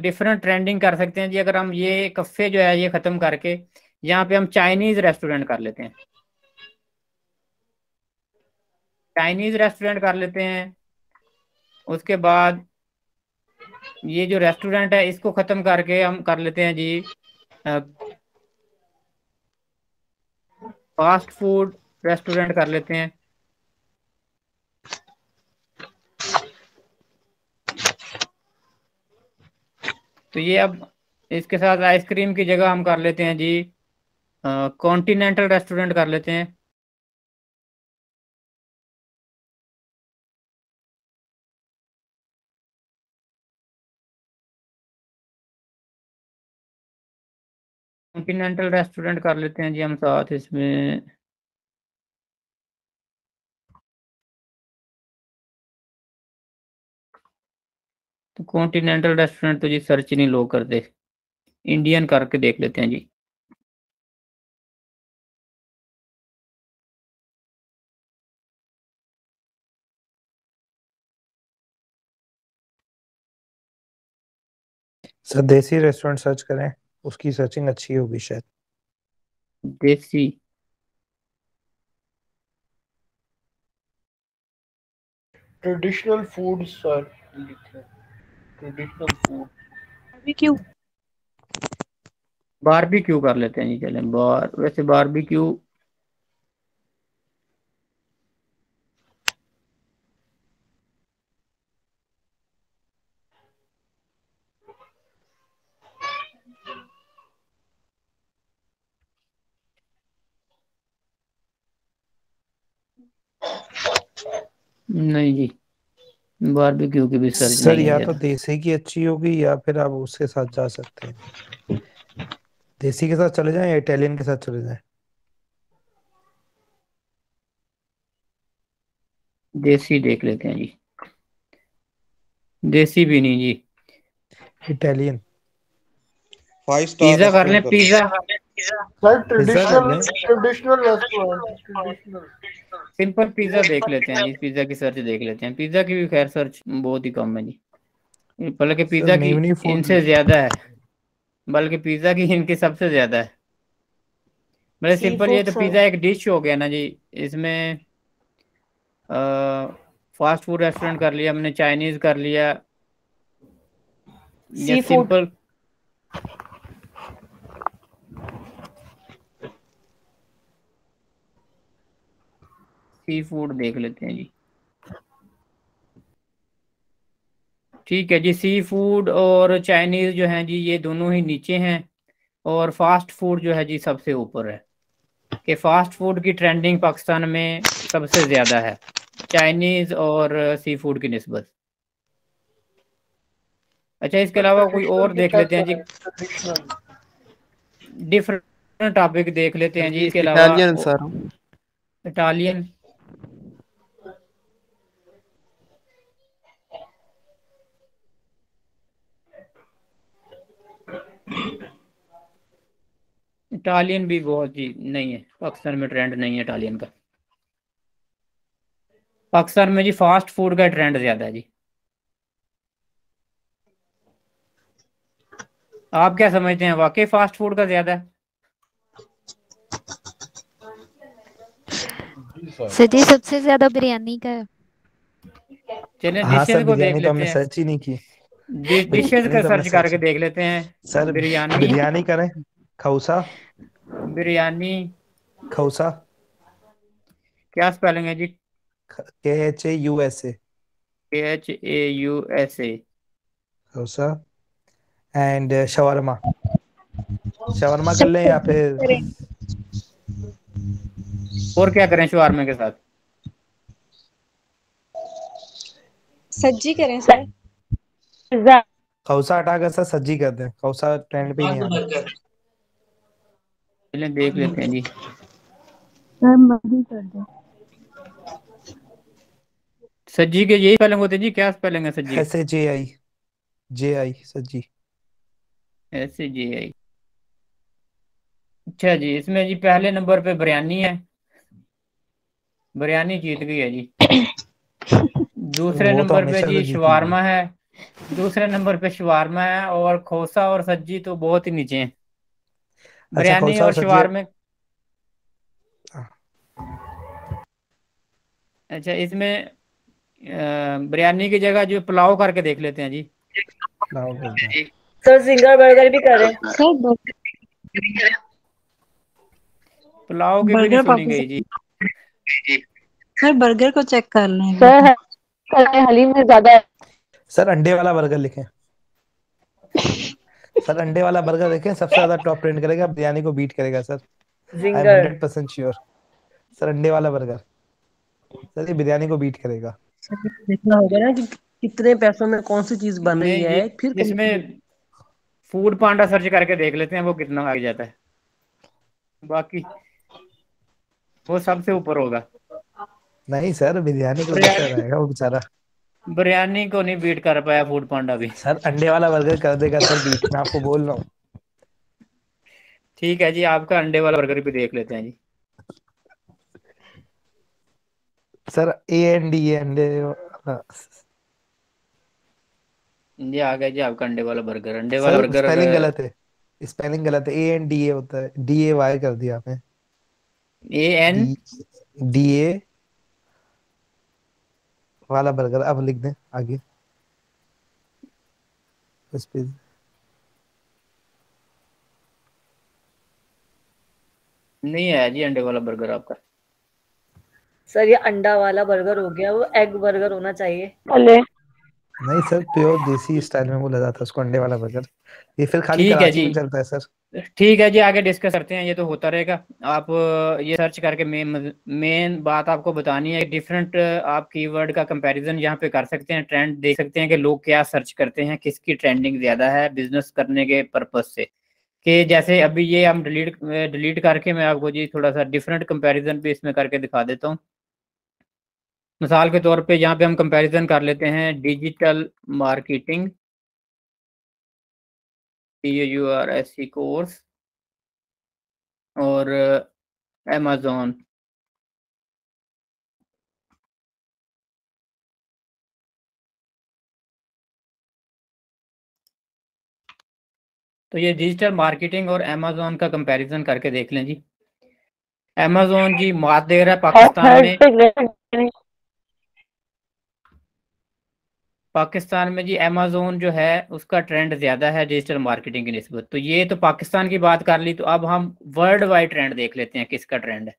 डिफरेंट ट्रेंडिंग कर सकते हैं जी, अगर हम ये कफ़े जो है ये ख़त्म करके यहाँ पे हम चाइनीज़ रेस्टोरेंट कर लेते हैं, चाइनीज़ रेस्टोरेंट कर लेते हैं। उसके बाद ये जो रेस्टोरेंट है इसको ख़त्म करके हम कर लेते हैं जी फास्ट फूड रेस्टोरेंट कर लेते हैं। तो ये अब इसके साथ आइसक्रीम की जगह हम कर लेते हैं जी कॉन्टिनेंटल रेस्टोरेंट कर लेते हैं। कॉन्टिनेंटल रेस्टोरेंट कर लेते हैं जी हम साथ इसमें। तो कॉन्टिनेंटल रेस्टोरेंट तो जी सर्च ही नहीं लोग करते, इंडियन करके देख लेते हैं जी। सर देसी रेस्टोरेंट सर्च करें, उसकी सर्चिंग अच्छी होगी शायद। देसी ट्रेडिशनल फूड सर लिखे, ट्रेडिशनल फूड। बारबेक्यू। बारबेक्यू कर लेते हैं जी, चलें वैसे बारबेक्यू नहीं जी, बारबेक्यू की भी सर्च सर नहीं है या तो ज़्यादा। देसी की अच्छी होगी या फिर आप उसके साथ जा सकते हैं, देसी के साथ चले जाएं या इटालियन के साथ चले जाएं। देसी देख लेते हैं जी, देसी भी नहीं जी, इटालियन 5 स्टार पिज्ज़ा कर लें, रेस्टोरेंट कर लो। पिज़्ज़ा। सर पिज्जा कर ट्रेडिशनल लें। Traditional restaurant, traditional. Simple pizza देख लेते हैं जी, पिज़्ज़ा की सर्च देख लेते हैं। पिज़्ज़ा की भी खैर सर्च बहुत ही कम है जी, बल्कि सर पिज़्ज़ा की मेमनी फूड इनसे ज़्यादा है, बल्कि पिज़्ज़ा की इनकी सबसे ज़्यादा है। मतलब सी सिंपल, ये फूड तो सर। पिज़्ज़ा एक डिश हो गया ना जी। इसमें फास्ट फूड रेस्टोरेंट कर लिया हमने, चाइनीज़ कर लिया, या sea food. Simple sea food देख लेते हैं जी। ठीक है जी, सी फूड और चाइनीज़ जो हैं जी, ये दोनों ही नीचे हैं, और फास्ट फूड जो है जी सबसे ऊपर है, कि फास्ट फूड की ट्रेंडिंग पाकिस्तान में सबसे ज़्यादा है चाइनीज़ और सी फूड की निस्बत। अच्छा, इसके अलावा कोई ट्रेडिशनल और के देख साथ लेते हैं जी, करें, ट्रेडिशनल। डिफरेंट टॉपिक देख लेते हैं जी। इसके अलावा इटालियन सर। इटालियन, इटालियन भी बहुत जी नहीं है, पाकिस्तान में ट्रेंड नहीं है इटालियन का। पाकिस्तान में जी फास्ट फूड का ट्रेंड ज़्यादा है जी। आप क्या समझते हैं, वाकई फास्ट फूड का ज़्यादा है? सर जी सबसे ज्यादा बिरयानी का है। चलिए हाँ सर, डिशेज को देख बिरयानी तो लेते हमने हैं, सर्च ही नहीं की। डिशेज बिरयानी का तो हमने सर्च सर्च करके देख लेते हैं। सर, बिरयानी, बिरयानी करें, खौसा, बिरयानी खौसा, क्या स्पेलिंग है जी? KHAUSA, KHAUSA। खौसा। And shawarma, shawarma कर लें या फिर और क्या करें शवारमे के साथ? सज्जी करें सर। खौसा हटा कर सर सज्जी कर दें, खौसा ट्रेंड पे ही नहीं आ रहा। चलिए देख लेते हैं जी। सर मर्जी कर दो। सज्जी के यही स्पेलिंग होते हैं जी, क्या स्पेलिंग है सज्जी? SAJI सज्जी। SAJI। अच्छा जी, इसमें जी पहले नंबर पे बिरयानी है, बिरयानी जीत गई है जी। दूसरे वो तो नंबर पे हमेशा जी से जीती हुई है। शवारमा है, दूसरे नंबर पे शवारमा है, और खोसा और सज्जी तो बहुत ही नीचे हैं। अच्छा, बिरयानी खौसा और और सज्जी। शवारमे। अच्छा, इसमें बिरयानी की जगह जो पुलाव करके देख लेते हैं जी। पुलाव कर दें। सर जिंगर बर्गर भी करें। सर पुलाव की भी नहीं बर्गर सुनी गई जी। सर बर्गर को चेक कर लें। सर हलीम में ज्यादा सर अंडे वाला बर्गर लिखें, सर अंडे वाला बर्गर देखें, सबसे ज्यादा टॉप ट्रेंड करेगा, बिरयानी को बीट करेगा sir. I am ginger. 100% sure. Sir अंडे वाला बर्गर, सर ये बिरयानी को बीट करेगा। देखना होगा ना कि कितने पैसों में कौन सी चीज बन रही नहीं है, जी, फिर इसमें फूड पांडा सर्च करके देख लेते हैं वो कितना आगे जाता है, बाकी वो सबसे ऊपर होगा। नहीं सर, बिरयानी को कैसे रहेगा वो बेचारा। बिरयानी को नहीं बीट कर पाया फूड पांडा भी। सर अंडे वाला बर्गर कर देगा सर बीट, मैं आपको बोल रहा हूँ। ठीक है जी, आपका अंडे वाला बर्गर भी देख लेते हैं जी। सर AND अंडे जी आ गया जी आपका अंडे वाला बर्गर। अंडे वाला सर बर्गर स्पेलिंग अगर गलत है, स्पेलिंग गलत है, ANDA होता है, DAY कर दिया आपने। AN DA वाला बर्गर, अब लिख दें आगे इस पे। नहीं है जी अंडे वाला बर्गर आपका। सर ये अंडा वाला बर्गर हो गया, वो एग बर्गर होना चाहिए। नहीं सर, प्योर देसी स्टाइल में बोला जाता है उसको अंडे वाला बर्गर। ये फिर खाली ठीक है कराची जी, में चलता है सर। ठीक है जी, आगे डिस्कस करते हैं, ये तो होता रहेगा। आप ये सर्च करके मेन बात आपको बतानी है। डिफरेंट आप कीवर्ड का कंपैरिजन यहाँ पे कर सकते हैं, ट्रेंड देख सकते हैं कि लोग क्या सर्च करते हैं, किसकी ट्रेंडिंग ज्यादा है बिजनेस करने के पर्पज से। कि जैसे अभी ये हम डिलीट करके मैं आपको जी थोड़ा सा डिफरेंट कंपैरिजन भी इसमें करके दिखा देता हूँ। मिसाल के तौर पे यहाँ पे हम कंपैरिजन कर लेते हैं डिजिटल मार्केटिंग, DAURSE कोर्स और अमेज़न। तो ये डिजिटल मार्केटिंग और अमेज़न का कंपैरिजन करके देख लें जी। अमेज़न जी मात दे रहा है पाकिस्तान में जी। अमेज़न जो है उसका ट्रेंड ज़्यादा है डिजिटल मार्केटिंग की निस्बत। तो ये तो पाकिस्तान की बात कर ली, तो अब हम वर्ल्ड वाइड ट्रेंड देख लेते हैं किसका ट्रेंड है।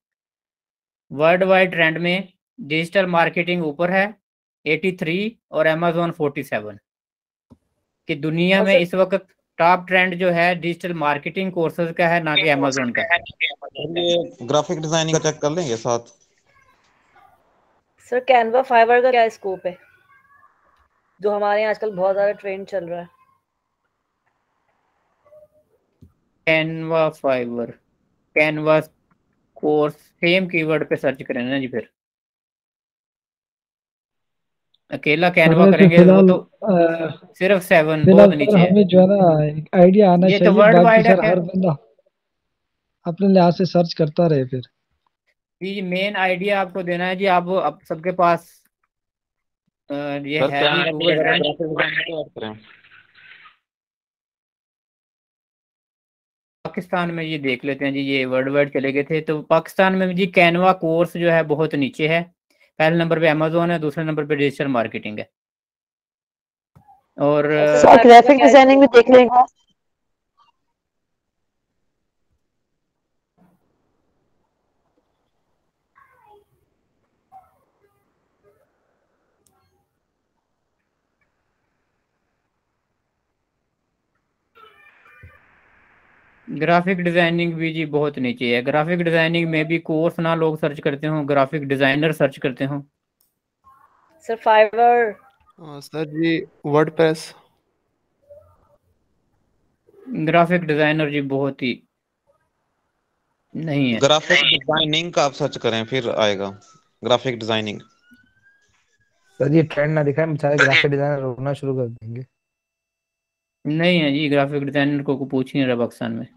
वर्ल्ड वाइड ट्रेंड में डिजिटल मार्केटिंग ऊपर है 83 और अमेज़न 47। कि दुनिया में इस वक्त टॉप ट्रेंड जो है डिजिटल मार्केटिंग कोर्सेज का है, ना कि अमेज़न का। ये ग्राफिक डिजाइनिंग का चेक कर लेंगे साथ। सर कैनवा फाइवर का क्या स्कोप है, जो हमारे यहाँ आजकल बहुत ज्यादा ट्रेंड चल रहा है? Canva Fiverr, Canva course, same keyword पे सर्च करें ना जी। फिर अकेला कैनवा करेंगे वो तो सिर्फ 7 बहुत नीचे है। हमें जो है ना एक आइडिया आना ये तो चाहिए, वर्ल्ड बाकी वाइड है सर क्या? हर बंदा अपने लिहाज से सर्च करता रहे। फिर जी मेन आइडिया आपको देना है जी। आप सबके पास ये सर है क्या जी गूगल ट्रेंड। करें? पाकिस्तान में ये देख लेते हैं जी, ये वर्ल्ड वाइड चले गए थे। तो पाकिस्तान में जी कैनवा कोर्स जो है बहुत नीचे है। पहले नंबर पे अमेज़न है, दूसरे नंबर पे डिजिटल मार्केटिंग है। और ग्राफिक डिजाइनिंग भी देख लेंगे। ग्राफिक डिजाइनिंग भी जी बहुत नीचे है। ग्राफिक डिजाइनिंग में भी कोर्स ना लोग सर्च करते हो, ग्राफिक डिजाइनर सर्च करते हो। Sir Fiverr. सर जी वर्डप्रेस। ग्राफिक डिजाइनर जी बहुत ही नहीं है। ग्राफिक डिजाइनिंग का आप सर्च करें फिर आएगा ग्राफिक डिजाइनिंग। सर ये ट्रेंड ना दिखाए, बेचारे ग्राफिक डिजाइनर रोना शुरू कर देंगे। नहीं है जी, ग्राफिक डिजाइनर को पूछ ही नहीं रहा पाकिस्तान में।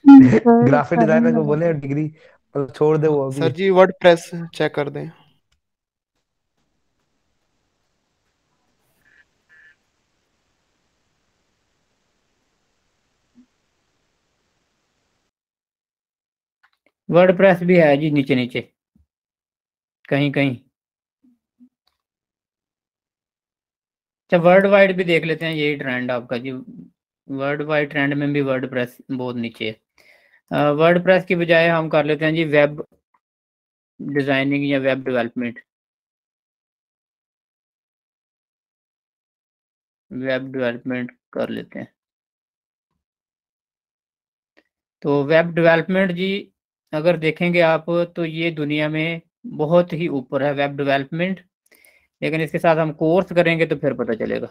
ग्राफिक डिजाइनर को बोले डिग्री और छोड़ दे वो अभी। सर जी वर्डप्रेस चेक कर दें। वर्डप्रेस भी है जी नीचे नीचे कहीं कहीं। अच्छा वर्ल्ड वाइड भी देख लेते हैं, यही ट्रेंड आपका जी। वर्ल्ड वाइड ट्रेंड में भी वर्डप्रेस बहुत नीचे है। वर्डप्रेस की बजाय हम कर लेते हैं जी वेब डिजाइनिंग या वेब डेवलपमेंट। वेब डेवलपमेंट कर लेते हैं। तो वेब डेवलपमेंट जी अगर देखेंगे आप तो ये दुनिया में बहुत ही ऊपर है वेब डेवलपमेंट। लेकिन इसके साथ हम कोर्स करेंगे तो फिर पता चलेगा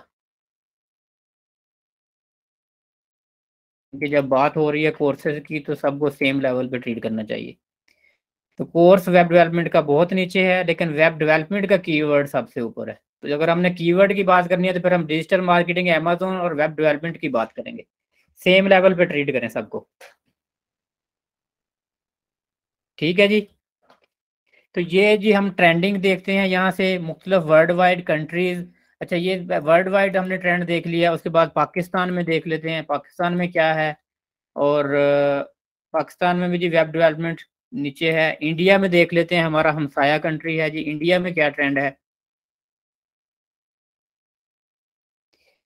कि जब बात हो रही है कोर्सेज की तो सबको सेम लेवल पे ट्रीट करना चाहिए। तो कोर्स वेब डेवलपमेंट का बहुत नीचे है, लेकिन वेब डेवलपमेंट का कीवर्ड सबसे ऊपर है। तो अगर हमने कीवर्ड की बात करनी है तो फिर हम डिजिटल मार्केटिंग, अमेज़न और वेब डेवलपमेंट की बात करेंगे। सेम लेवल पे ट्रीट करें सबको, ठीक है जी। तो ये जी हम ट्रेंडिंग देखते हैं यहाँ से मुख्तलिफ वर्ल्ड वाइड कंट्रीज। अच्छा ये वर्ल्ड वाइड हमने ट्रेंड देख लिया, उसके बाद पाकिस्तान में देख लेते हैं। पाकिस्तान में क्या है और पाकिस्तान में भी जी वेब डेवलपमेंट नीचे है। इंडिया में देख लेते हैं, हमारा हमसाया कंट्री है जी, इंडिया में क्या ट्रेंड है।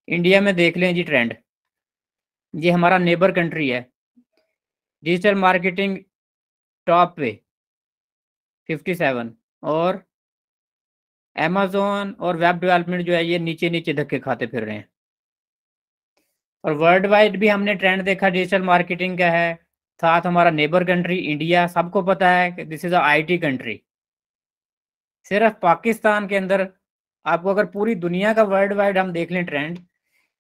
इंडिया में देख लें जी ट्रेंड, ये हमारा नेबर कंट्री है। डिजिटल मार्केटिंग टॉप पे 57, और अमेज़न और वेब डेवलपमेंट जो है ये नीचे नीचे धक्के खाते फिर रहे हैं। और वर्ल्ड वाइड भी हमने ट्रेंड देखा डिजिटल मार्केटिंग का है। साथ हमारा नेबर कंट्री इंडिया, सबको पता है कि this is a IT country. सिर्फ पाकिस्तान के अंदर आपको अगर पूरी दुनिया का वर्ल्ड वाइड हम देख लें ट्रेंड,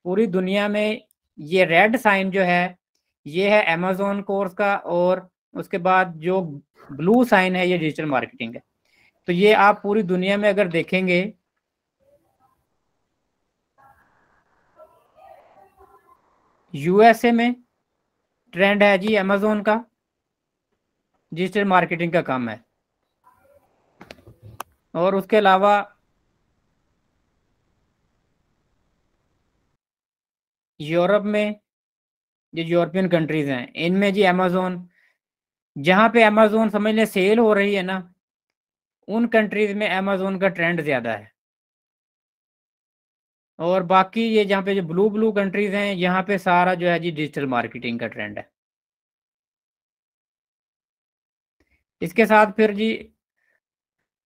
पूरी दुनिया में ये रेड साइन जो है ये है अमेज़न कोर्स का, और उसके बाद जो ब्लू साइन है ये डिजिटल मार्केटिंग है। तो ये आप पूरी दुनिया में अगर देखेंगे, USA में ट्रेंड है जी अमेज़न का, डिजिटल मार्केटिंग का काम है। और उसके अलावा यूरोप में जो यूरोपियन कंट्रीज हैं इनमें जी अमेज़न, जहाँ पे अमेज़न समझ लें सेल हो रही है ना, उन कंट्रीज में अमेज़न का ट्रेंड ज़्यादा है। और बाकी ये जहाँ पे जो ब्लू कंट्रीज हैं यहाँ पे सारा जो है जी डिजिटल मार्केटिंग का ट्रेंड है। इसके साथ फिर जी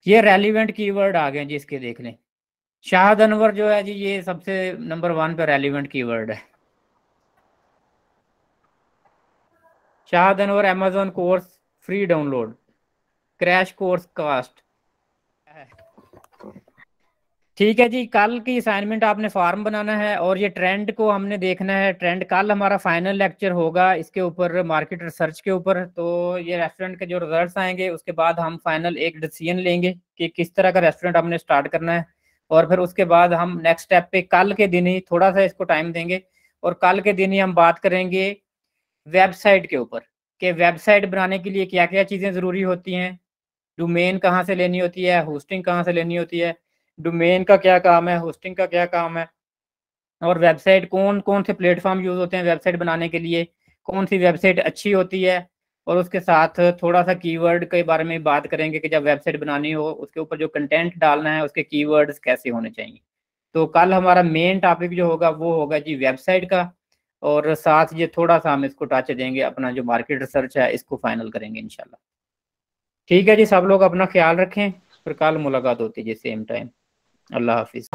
ये रेलिवेंट कीवर्ड आ गए जी, इसके देख लें। शाहद अनवर जो है जी ये सबसे नंबर 1 पे रेलिवेंट कीवर्ड है। Shahad Anwar Amazon course free download, crash course cast. ठीक है जी, कल की असाइनमेंट आपने फॉर्म बनाना है और ये ट्रेंड को हमने देखना है। ट्रेंड कल हमारा फाइनल लेक्चर होगा इसके ऊपर, मार्केट रिसर्च के ऊपर। तो ये रेस्टोरेंट के जो रिजल्ट्स आएंगे उसके बाद हम फाइनल एक डिसीजन लेंगे कि किस तरह का रेस्टोरेंट हमने स्टार्ट करना है। और फिर उसके बाद हम नेक्स्ट स्टेप पे कल के दिन ही थोड़ा सा इसको टाइम देंगे, और कल के दिन ही हम बात करेंगे वेबसाइट के ऊपर कि वेबसाइट बनाने के लिए क्या क्या चीज़ें ज़रूरी होती हैं, डोमेन कहाँ से लेनी होती है, होस्टिंग कहाँ से लेनी होती है, डोमेन का क्या काम है, होस्टिंग का क्या काम है, और वेबसाइट कौन कौन से प्लेटफॉर्म यूज़ होते हैं वेबसाइट बनाने के लिए, कौन सी वेबसाइट अच्छी होती है। और उसके साथ थोड़ा सा कीवर्ड के बारे में बात करेंगे कि जब वेबसाइट बनानी हो उसके ऊपर जो कंटेंट डालना है उसके कीवर्ड्स कैसे होने चाहिए। तो कल हमारा मेन टॉपिक जो होगा वो होगा जी वेबसाइट का, और साथ ये थोड़ा सा हम इसको टच देंगे, अपना जो मार्केट रिसर्च है इसको फाइनल करेंगे इंशाल्लाह। ठीक है जी, सब लोग अपना ख्याल रखें, फिर कल मुलाकात होती है जी सेम टाइम। अल्लाह हाफिज़।